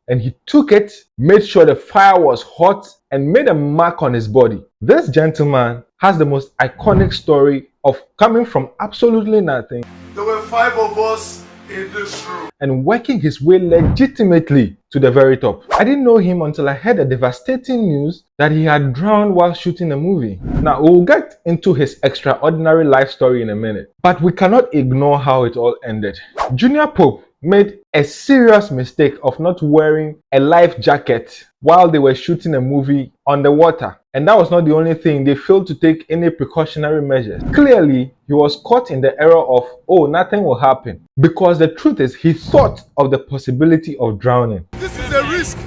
and he took it, made sure the fire was hot, and made a mark on his body. This gentleman has the most iconic story of coming from absolutely nothing. There were 5 of us in this room, and working his way legitimately to the very top. I didn't know him until I heard the devastating news that he had drowned while shooting a movie. Now, we'll get into his extraordinary life story in a minute, but we cannot ignore how it all ended. Junior Pope made a serious mistake of not wearing a life jacket while they were shooting a movie underwater. And that was not the only thing. They failed to take any precautionary measures. Clearly, he was caught in the error of, oh, nothing will happen. Because the truth is, he thought of the possibility of drowning. this is a risk.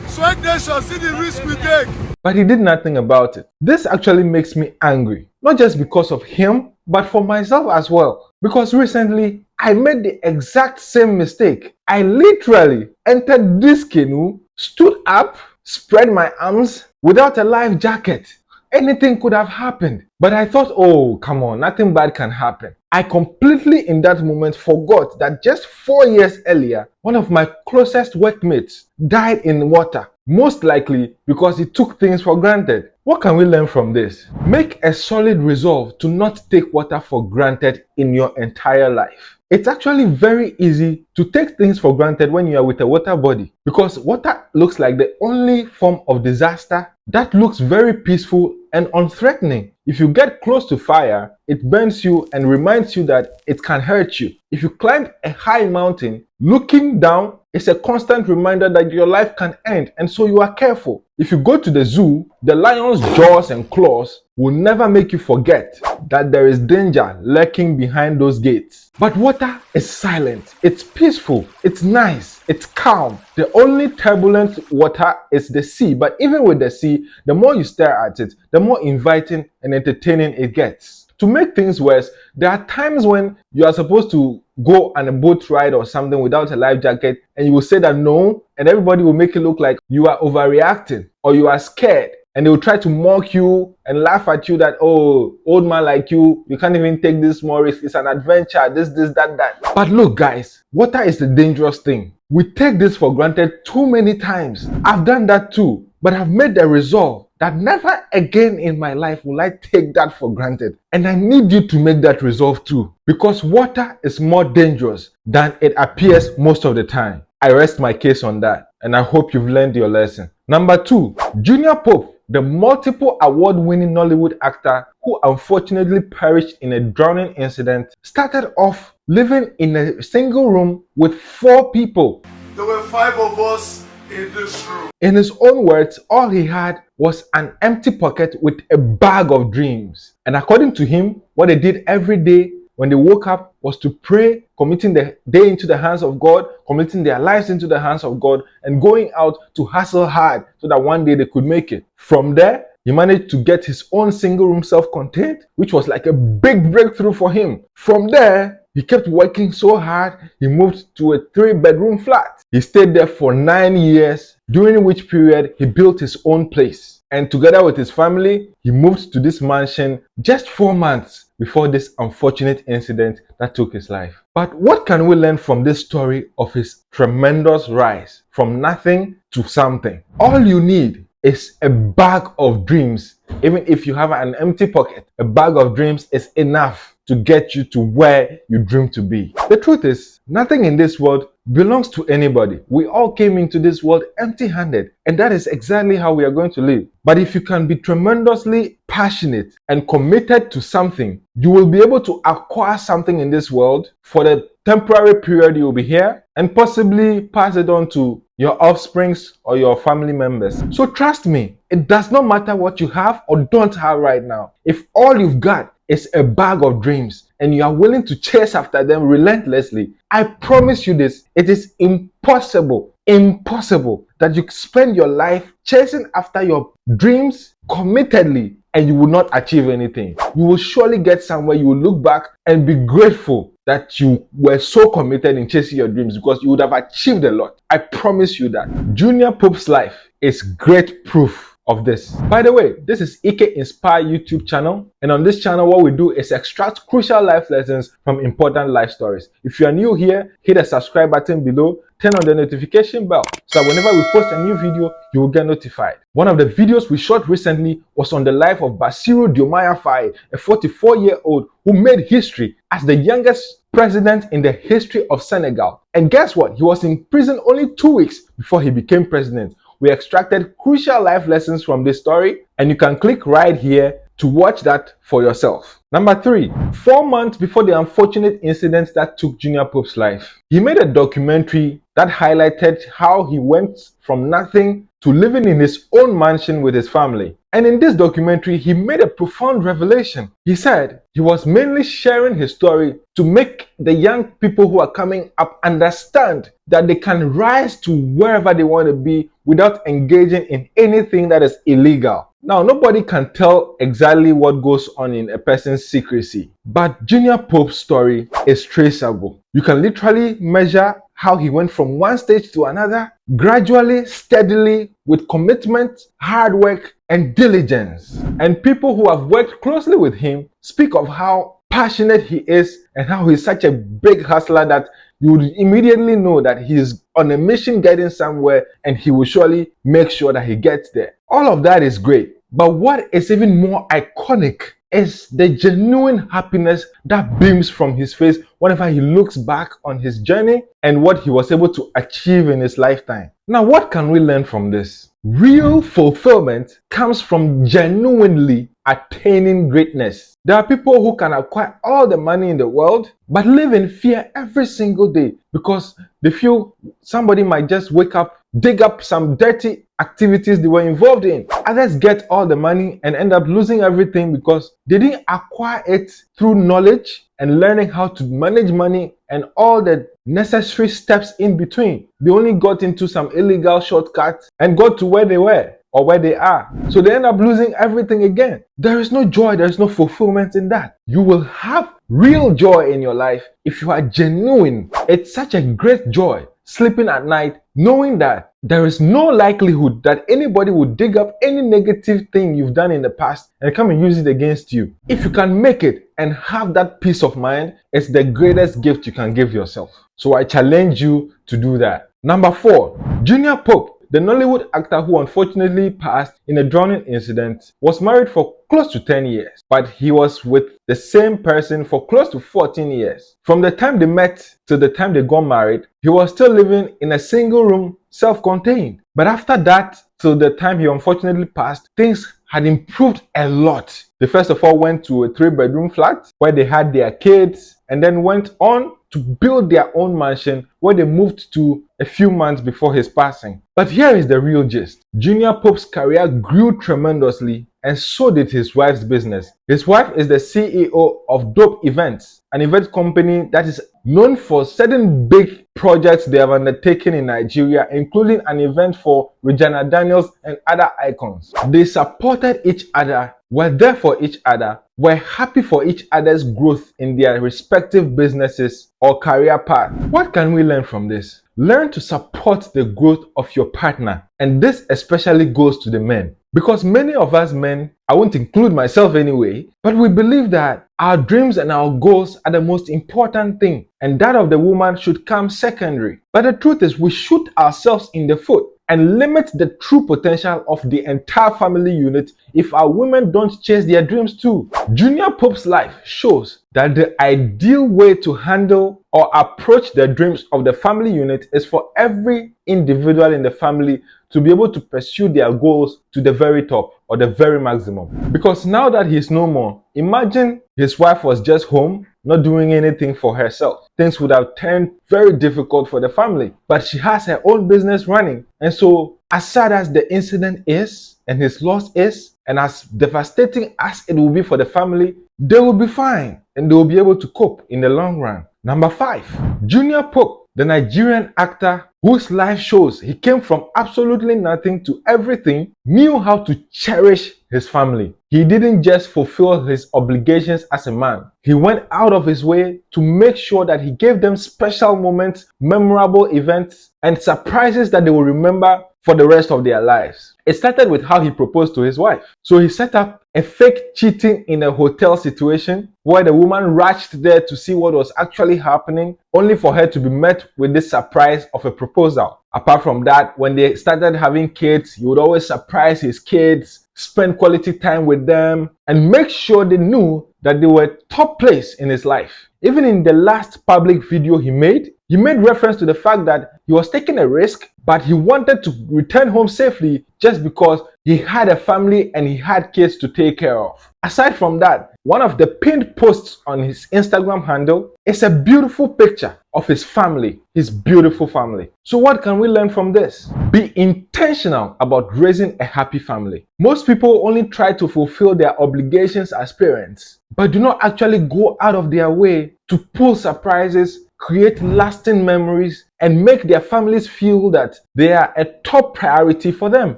Swag Nation, see the risk we take. But he did nothing about it. This actually makes me angry. Not just because of him, but for myself as well. Because recently, I made the exact same mistake. I literally entered this canoe, stood up, spread my arms without a life jacket. Anything could have happened. But I thought, oh, come on, nothing bad can happen. I completely in that moment forgot that just 4 years earlier, one of my closest workmates died in water. Most likely because he took things for granted. What can we learn from this? Make a solid resolve to not take water for granted in your entire life. It's actually very easy to take things for granted when you are with a water body, because water looks like the only form of disaster that looks very peaceful and unthreatening. If you get close to fire, it burns you and reminds you that it can hurt you. If you climb a high mountain, looking down is a constant reminder that your life can end, and so you are careful. If you go to the zoo, the lion's jaws and claws will never make you forget that there is danger lurking behind those gates. But water is silent, it's peaceful, it's nice, it's calm. The only turbulent water is the sea, but even with the sea, the more you stare at it, the more inviting and entertaining it gets. To make things worse, there are times when you are supposed to go on a boat ride or something without a life jacket, and you will say that no, and everybody will make it look like you are overreacting or you are scared, and they will try to mock you and laugh at you that, oh, old man like you can't even take this more risk, it's an adventure, this, that. But look guys, water is the dangerous thing. We take this for granted too many times. I've done that too, but I've made the resolve that never again in my life will I take that for granted. And I need you to make that resolve too, because water is more dangerous than it appears most of the time. I rest my case on that, and I hope you've learned your lesson. Number 2, Junior Pope, the multiple award-winning Nollywood actor who unfortunately perished in a drowning incident, started off living in a single room with 4 people. There were 5 of us in this room. In his own words, all he had was an empty pocket with a bag of dreams. And according to him, what they did every day when they woke up was to pray, committing the day into the hands of God, committing their lives into the hands of God, and going out to hustle hard so that one day they could make it. From there, he managed to get his own single room self-contained, which was like a big breakthrough for him. From there, he kept working so hard, he moved to a 3-bedroom flat. He stayed there for 9 years, during which period he built his own place. And together with his family, he moved to this mansion just 4 months before this unfortunate incident that took his life. But what can we learn from this story of his tremendous rise from nothing to something? All you need is a bag of dreams. Even if you have an empty pocket, a bag of dreams is enough to get you to where you dream to be. The truth is, nothing in this world belongs to anybody. We all came into this world empty-handed, and that is exactly how we are going to live. But if you can be tremendously passionate and committed to something, you will be able to acquire something in this world for the temporary period you will be here, and possibly pass it on to your offsprings or your family members. So trust me, it does not matter what you have or don't have right now. If all you've got is a bag of dreams and you are willing to chase after them relentlessly, I promise you this, it is impossible that you spend your life chasing after your dreams committedly and you will not achieve anything. You will surely get somewhere, you will look back and be grateful that you were so committed in chasing your dreams, because you would have achieved a lot. I promise you that. Junior Pope's life is great proof of this. By the way, this is Eqay Inspire YouTube channel, and on this channel what we do is extract crucial life lessons from important life stories. If you are new here, hit the subscribe button below, turn on the notification bell so that whenever we post a new video, you will get notified. One of the videos we shot recently was on the life of Bassirou Diomaye Faye, a 44-year-old who made history as the youngest president in the history of Senegal. And guess what? He was in prison only 2 weeks before he became president. We extracted crucial life lessons from this story, and you can click right here to watch that for yourself. Number 3, 4 months before the unfortunate incident that took Junior Pope's life, he made a documentary that highlighted how he went from nothing to living in his own mansion with his family. And in this documentary, he made a profound revelation. He said he was mainly sharing his story to make the young people who are coming up understand that they can rise to wherever they want to be without engaging in anything that is illegal. Now, nobody can tell exactly what goes on in a person's secrecy, but Junior Pope's story is traceable. You can literally measure how he went from one stage to another, gradually, steadily, with commitment, hard work, and diligence. And people who have worked closely with him speak of how passionate he is and how he's such a big hustler that you would immediately know that he's on a mission getting somewhere, and he will surely make sure that he gets there. All of that is great, but what is even more iconic is the genuine happiness that beams from his face whenever he looks back on his journey and what he was able to achieve in his lifetime. Now, what can we learn from this? Real fulfillment comes from genuinely attaining greatness. There are people who can acquire all the money in the world but live in fear every single day because they feel somebody might just wake up, dig up some dirty activities they were involved in. Others get all the money and end up losing everything because they didn't acquire it through knowledge and learning how to manage money and all the necessary steps in between. They only got into some illegal shortcuts and got to where they were or where they are. So they end up losing everything again. There is no joy, there is no fulfillment in that. You will have real joy in your life if you are genuine. It's such a great joy sleeping at night knowing that there is no likelihood that anybody would dig up any negative thing you've done in the past and come and use it against you. If you can make it and have that peace of mind, it's the greatest gift you can give yourself. So I challenge you to do that. Number 4, Junior Pope, the Nollywood actor who unfortunately passed in a drowning incident, was married for close to 10 years, but he was with the same person for close to 14 years. From the time they met to the time they got married, he was still living in a single room, self-contained. But after that, till the time he unfortunately passed, things had improved a lot. They first of all went to a 3-bedroom flat where they had their kids, and then went on to build their own mansion where they moved to a few months before his passing. But here is the real gist. Junior Pope's career grew tremendously, and so did his wife's business. His wife is the CEO of Dope Events, an event company that is known for certain big projects they have undertaken in Nigeria, including an event for Regina Daniels and other icons. They supported each other, were there for each other, were happy for each other's growth in their respective businesses or career path. What can we learn from this? Learn to support the growth of your partner, and this especially goes to the men. Because many of us men, I won't include myself anyway, but we believe that our dreams and our goals are the most important thing, and that of the woman should come secondary. But the truth is, we shoot ourselves in the foot and limit the true potential of the entire family unit if our women don't chase their dreams too. Junior Pope's life shows that the ideal way to handle or approach the dreams of the family unit is for every individual in the family to be able to pursue their goals to the very top or the very maximum. Because now that he's no more, imagine his wife was just home, not doing anything for herself. Things would have turned very difficult for the family. But she has her own business running. And so, as sad as the incident is, and his loss is, and as devastating as it will be for the family, they will be fine and they will be able to cope in the long run. Number 5, Junior Pope, the Nigerian actor whose life shows he came from absolutely nothing to everything, knew how to cherish his family. He didn't just fulfill his obligations as a man. He went out of his way to make sure that he gave them special moments, memorable events, and surprises that they will remember for the rest of their lives. It started with how he proposed to his wife. So he set up a fake cheating in a hotel situation where the woman rushed there to see what was actually happening, only for her to be met with this surprise of a proposal proposal. Apart from that, when they started having kids, he would always surprise his kids, spend quality time with them, and make sure they knew that they were top place in his life. Even in the last public video he made reference to the fact that he was taking a risk, but he wanted to return home safely just because he had a family and he had kids to take care of. Aside from that, one of the pinned posts on his Instagram handle is a beautiful picture of his family, his beautiful family. So what can we learn from this? Be intentional about raising a happy family. Most people only try to fulfill their obligations as parents, but do not actually go out of their way to pull surprises, create lasting memories, and make their families feel that they are a top priority for them.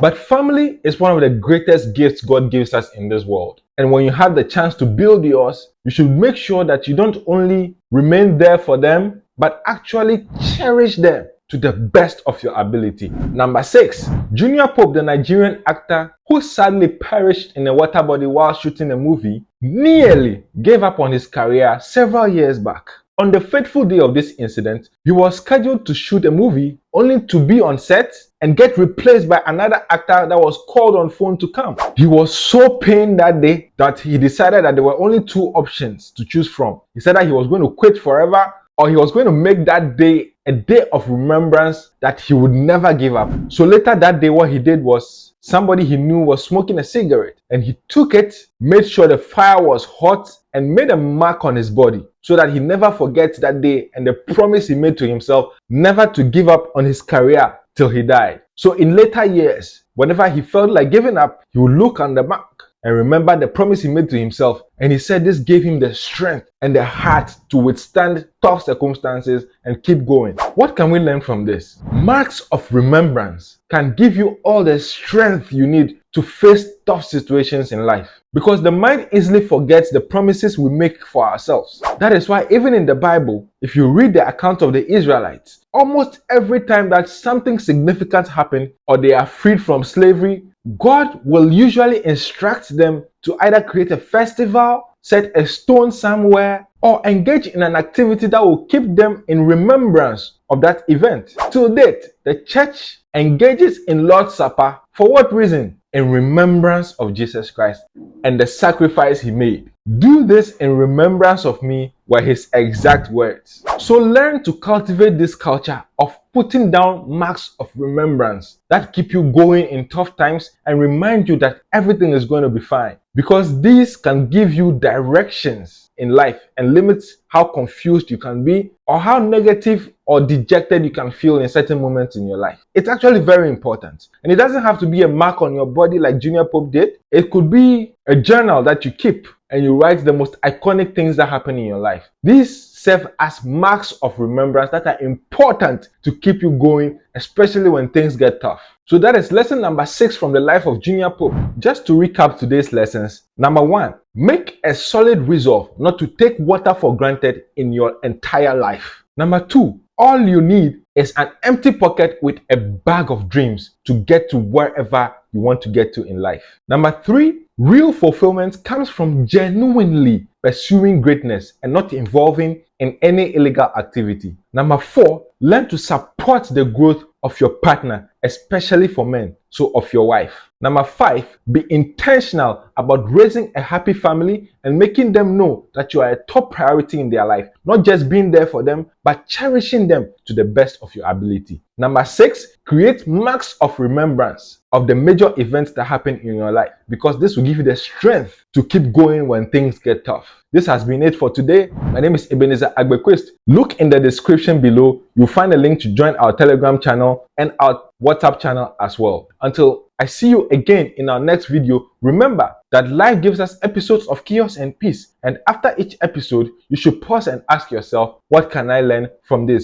But family is one of the greatest gifts God gives us in this world. And when you have the chance to build yours, you should make sure that you don't only remain there for them, but actually cherish them to the best of your ability. Number 6, Junior Pope, the Nigerian actor who sadly perished in a water body while shooting a movie, nearly gave up on his career several years back. On the fateful day of this incident, he was scheduled to shoot a movie only to be on set and get replaced by another actor that was called on phone to come. He was so pained that day that he decided that there were only 2 options to choose from. He said that he was going to quit forever, or he was going to make that day a day of remembrance that he would never give up. So later that day, what he did was somebody he knew was smoking a cigarette, and he took it, made sure the fire was hot, and made a mark on his body so that he never forgets that day and the promise he made to himself never to give up on his career till he died. So in later years, whenever he felt like giving up, he would look on the mark and remember the promise he made to himself. And he said this gave him the strength and the heart to withstand tough circumstances and keep going. What can we learn from this? Marks of remembrance can give you all the strength you need to face tough situations in life, because the mind easily forgets the promises we make for ourselves. That is why even in the Bible, if you read the account of the Israelites, almost every time that something significant happened or they are freed from slavery, God will usually instruct them to either create a festival, set a stone somewhere, or engage in an activity that will keep them in remembrance of that event. To date, the church engages in Lord's Supper for what reason? In remembrance of Jesus Christ and the sacrifice he made. Do this in remembrance of me were his exact words. So learn to cultivate this culture of putting down marks of remembrance that keep you going in tough times and remind you that everything is going to be fine, because these can give you directions in life and limits how confused you can be or how negative or dejected you can feel in certain moments in your life. It's actually very important. And it doesn't have to be a mark on your body like Junior Pope did. It could be a journal that you keep and you write the most iconic things that happen in your life. These serve as marks of remembrance that are important to keep you going, especially when things get tough. So that is lesson number 6 from the life of Junior Pope. Just to recap today's lessons. Number 1, make a solid resolve not to take water for granted in your entire life. Number 2, all you need is an empty pocket with a bag of dreams to get to wherever you want to get to in life. Number 3, real fulfillment comes from genuinely pursuing greatness and not involving in any illegal activity. Number 4, learn to support the growth of your partner, especially for men, so of your wife. Number 5, be intentional about raising a happy family and making them know that you are a top priority in their life. Not just being there for them, but cherishing them to the best of your ability. Number 6, create marks of remembrance of the major events that happen in your life, because this will give you the strength to keep going when things get tough. This has been it for today. My name is Ebenezer Agbequist. Look in the description below. You'll find a link to join our Telegram channel and our WhatsApp channel as well. Until I see you again in our next video, remember that life gives us episodes of chaos and peace. And after each episode, you should pause and ask yourself, what can I learn from this?